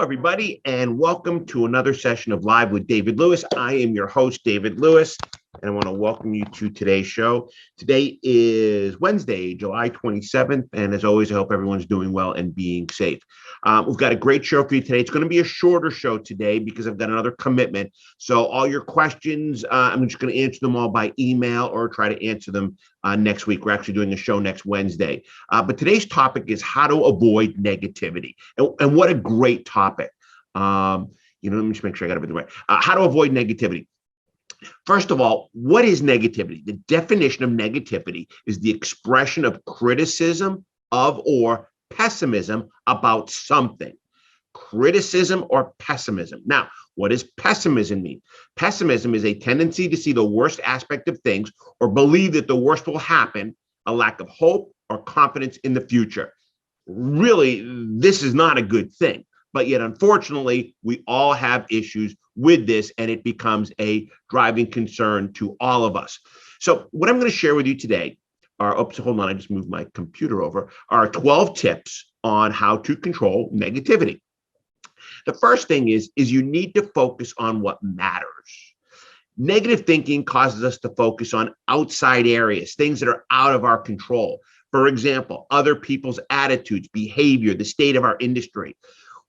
everybody, and welcome to another session of Live with David Lewis. I am your host, David Lewis, and I want to welcome you to today's show. Today is Wednesday, July 27th, and as always, I hope everyone's doing well and being safe. We've got a great show for you today. It's going to be a shorter show today because I've got another commitment. So all your questions, I'm just going to answer them all by email or try to answer them next week. We're actually doing a show next Wednesday. But today's topic is how to avoid negativity. And what a great topic. Let me just make sure I got everything right. How to avoid negativity. First of all, what is negativity? The definition of negativity is the expression of criticism of or pessimism about something. Criticism or pessimism. Now, what does pessimism mean? Pessimism is a tendency to see the worst aspect of things or believe that the worst will happen, a lack of hope or confidence in the future. Really, this is not a good thing. But yet, unfortunately, we all have issues with this, and it becomes a driving concern to all of us. So what I'm going to share with you today are, hold on, I just moved my computer over, are 12 tips on how to control negativity. The first thing is you need to focus on what matters. Negative thinking causes us to focus on outside areas, things that are out of our control. For example, other people's attitudes, behavior, the state of our industry.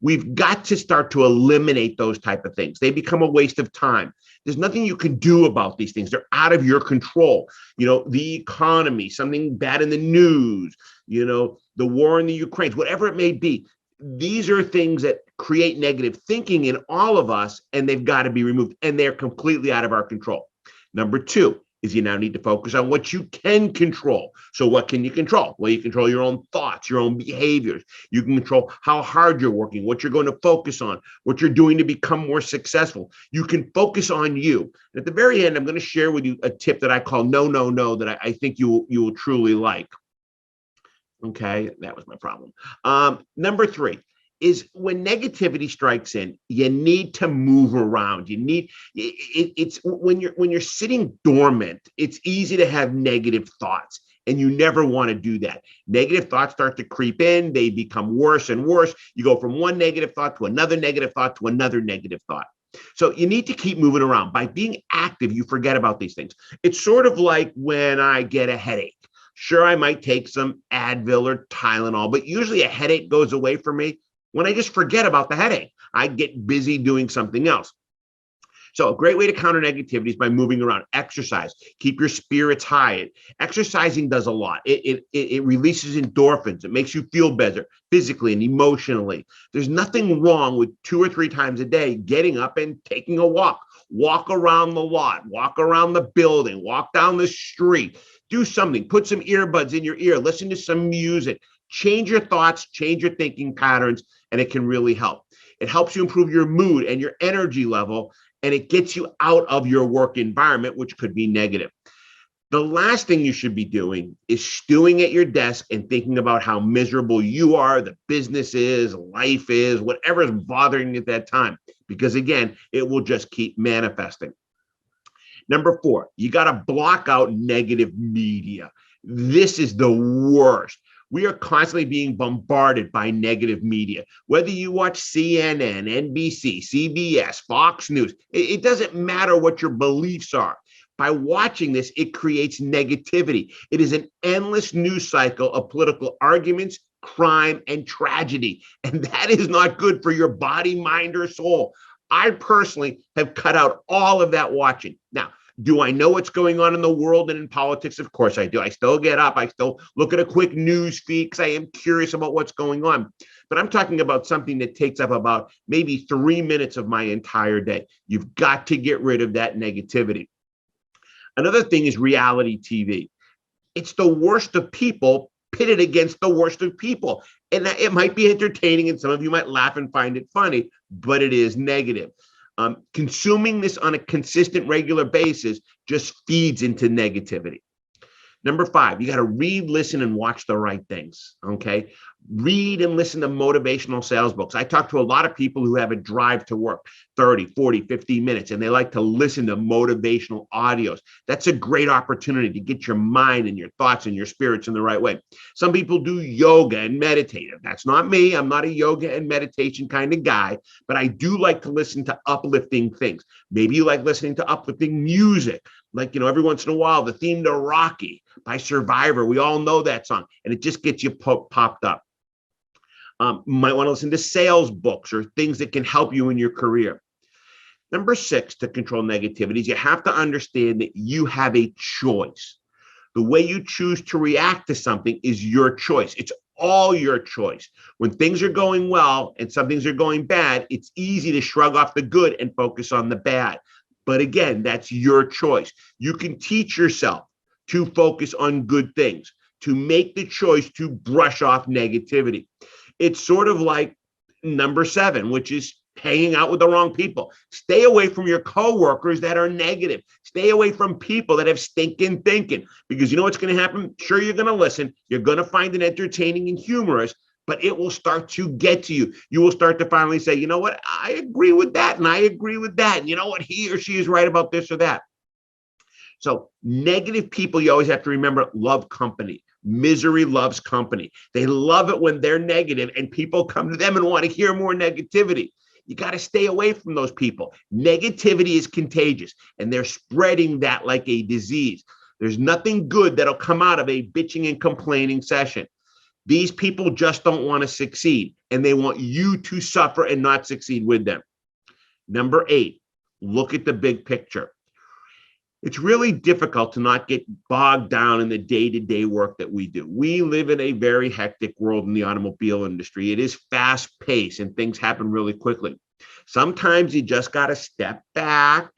We've got to start to eliminate those type of things. They become a waste of time. There's nothing you can do about these things. They're out of your control. The economy, something bad in the news, the war in the Ukraine, whatever it may be. These are things that create negative thinking in all of us, and they've got to be removed, and they're completely out of our control. Number two is you now need to focus on what you can control. So what can you control? Well, you control your own thoughts, your own behaviors. You can control how hard you're working, what you're going to focus on, what you're doing to become more successful. You can focus on you. And at the very end, I'm going to share with you a tip that I call no, no, no, that I think you will truly like. Okay, that was my problem. Number three is when negativity strikes in, you need to move around. It's when you're sitting dormant, it's easy to have negative thoughts, and you never want to do that. Negative thoughts start to creep in. They become worse and worse. You go from one negative thought to another negative thought to another negative thought. So you need to keep moving around. By being active, you forget about these things. It's sort of like when I get a headache. Sure, I might take some Advil or Tylenol, but usually a headache goes away for me when I just forget about the headache. I get busy doing something else. So a great way to counter negativity is by moving around. Exercise. Keep your spirits high. Exercising does a lot. It releases endorphins. It makes you feel better physically and emotionally. There's nothing wrong with 2 or 3 times a day getting up and taking a walk. Walk around the lot. Walk around the building. Walk down the street. Do something. Put some earbuds in your ear. Listen to some music. Change your thoughts. Change your thinking patterns, and it can really help. It helps you improve your mood and your energy level, and it gets you out of your work environment, which could be negative. The last thing you should be doing is stewing at your desk and thinking about how miserable you are, the business is, life is, whatever is bothering you at that time, because again, it will just keep manifesting. Number 4, you got to block out negative media. This is the worst. We are constantly being bombarded by negative media. Whether you watch CNN, NBC, CBS, Fox News, it doesn't matter what your beliefs are. By watching this, it creates negativity. It is an endless news cycle of political arguments, crime, and tragedy. And that is not good for your body, mind, or soul. I personally have cut out all of that watching. Now, do I know what's going on in the world and in politics? Of course I do. I still get up. I still look at a quick news feed because I am curious about what's going on. But I'm talking about something that takes up about maybe 3 minutes of my entire day. You've got to get rid of that negativity. Another thing is reality TV. It's the worst of people pitted against the worst of people. And it might be entertaining, and some of you might laugh and find it funny, but it is negative. Consuming this on a consistent, regular basis just feeds into negativity. Number 5, you got to read, listen, and watch the right things. Okay. Read and listen to motivational sales books. I talk to a lot of people who have a drive to work 30, 40, 50 minutes, and they like to listen to motivational audios. That's a great opportunity to get your mind and your thoughts and your spirits in the right way. Some people do yoga and meditate. That's not me. I'm not a yoga and meditation kind of guy, but I do like to listen to uplifting things. Maybe you like listening to uplifting music. Like, every once in a while, the theme to Rocky by Survivor. We all know that song, and it just gets you popped up. Might want to listen to sales books or things that can help you in your career. Number 6, to control negativities, you have to understand that you have a choice. The way you choose to react to something is your choice. It's all your choice. When things are going well and some things are going bad, it's easy to shrug off the good and focus on the bad. But again, that's your choice. You can teach yourself to focus on good things, to make the choice to brush off negativity. It's sort of like number 7, which is hanging out with the wrong people. Stay away from your coworkers that are negative. Stay away from people that have stinking thinking, because you know what's going to happen? Sure, you're going to listen. You're going to find it entertaining and humorous, but it will start to get to you. You will start to finally say, you know what? I agree with that, and I agree with that. And you know what? He or she is right about this or that. So negative people, you always have to remember, love company. Misery loves company. They love it when they're negative and people come to them and want to hear more negativity. You got to stay away from those people. Negativity is contagious, and they're spreading that like a disease. There's nothing good that'll come out of a bitching and complaining session. These people just don't want to succeed, and they want you to suffer and not succeed with them. Number 8, look at the big picture. It's really difficult to not get bogged down in the day-to-day work that we do. We live in a very hectic world in the automobile industry. It is fast-paced and things happen really quickly. Sometimes you just got to step back,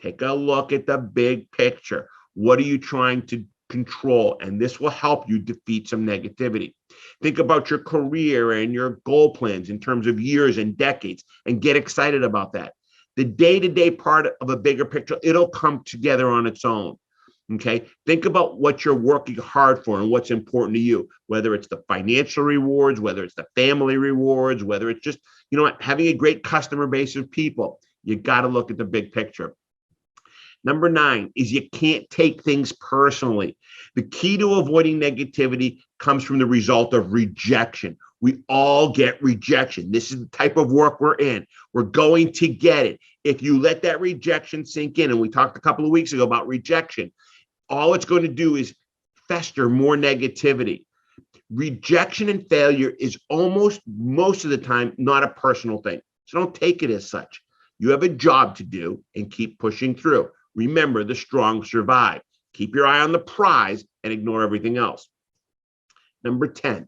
take a look at the big picture. What are you trying to control? And this will help you defeat some negativity. Think about your career and your goal plans in terms of years and decades, and get excited about that. The day-to-day part of a bigger picture, it'll come together on its own. Okay. Think about what you're working hard for and what's important to you, whether it's the financial rewards, whether it's the family rewards, whether it's just, having a great customer base of people. You got to look at the big picture. Number 9 is you can't take things personally. The key to avoiding negativity comes from the result of rejection. We all get rejection. This is the type of work we're in. We're going to get it. If you let that rejection sink in, and we talked a couple of weeks ago about rejection, all it's going to do is fester more negativity. Rejection and failure is most of the time not a personal thing. So don't take it as such. You have a job to do and keep pushing through. Remember, the strong survive. Keep your eye on the prize and ignore everything else. Number 10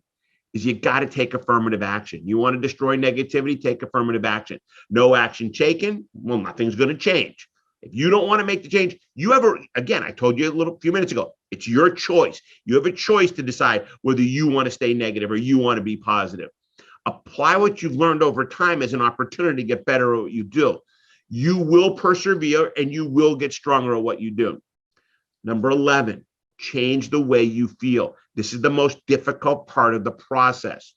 is you got to take affirmative action. You want to destroy negativity, take affirmative action. No action taken, well, nothing's going to change. If you don't want to make the change, again, I told you a few minutes ago, it's your choice. You have a choice to decide whether you want to stay negative or you want to be positive. Apply what you've learned over time as an opportunity to get better at what you do. You will persevere and you will get stronger at what you do. Number 11, change the way you feel. This is the most difficult part of the process.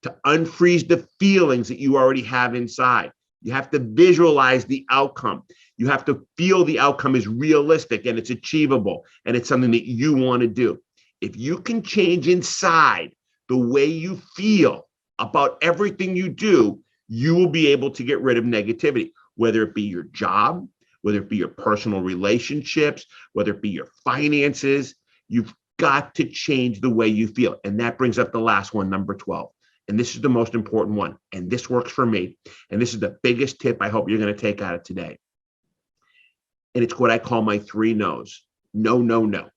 To unfreeze the feelings that you already have inside. You have to visualize the outcome. You have to feel the outcome is realistic and it's achievable and it's something that you want to do. If you can change inside the way you feel about everything you do, you will be able to get rid of negativity, whether it be your job, whether it be your personal relationships, whether it be your finances. You've got to change the way you feel. And that brings up the last one, number 12. And this is the most important one. And this works for me. And this is the biggest tip I hope you're going to take out of today. And it's what I call my 3 no's. No, no, no.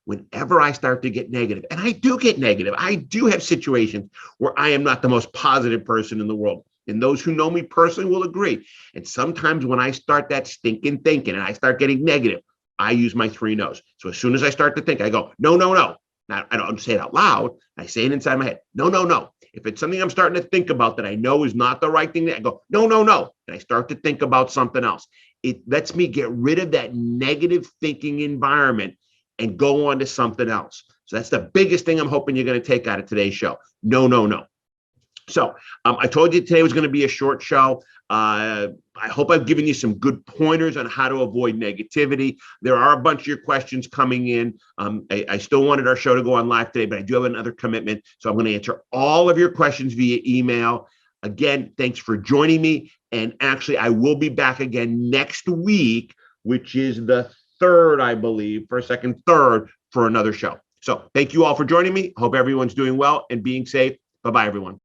Whenever I start to get negative, and I do get negative, I do have situations where I am not the most positive person in the world. And those who know me personally will agree. And sometimes when I start that stinking thinking and I start getting negative, I use my 3 no's. So as soon as I start to think, I go, no, no, no. Now, I don't say it out loud. I say it inside my head. No, no, no. If it's something I'm starting to think about that I know is not the right thing, I go, no, no, no. And I start to think about something else. It lets me get rid of that negative thinking environment and go on to something else. So that's the biggest thing I'm hoping you're going to take out of today's show. No, no, no. So I told you today was going to be a short show. I hope I've given you some good pointers on how to avoid negativity. There are a bunch of your questions coming in. I still wanted our show to go on live today, but I do have another commitment. So I'm going to answer all of your questions via email. Again, thanks for joining me. And actually, I will be back again next week, which is the third, I believe, third for another show. So thank you all for joining me. Hope everyone's doing well and being safe. Bye-bye, everyone.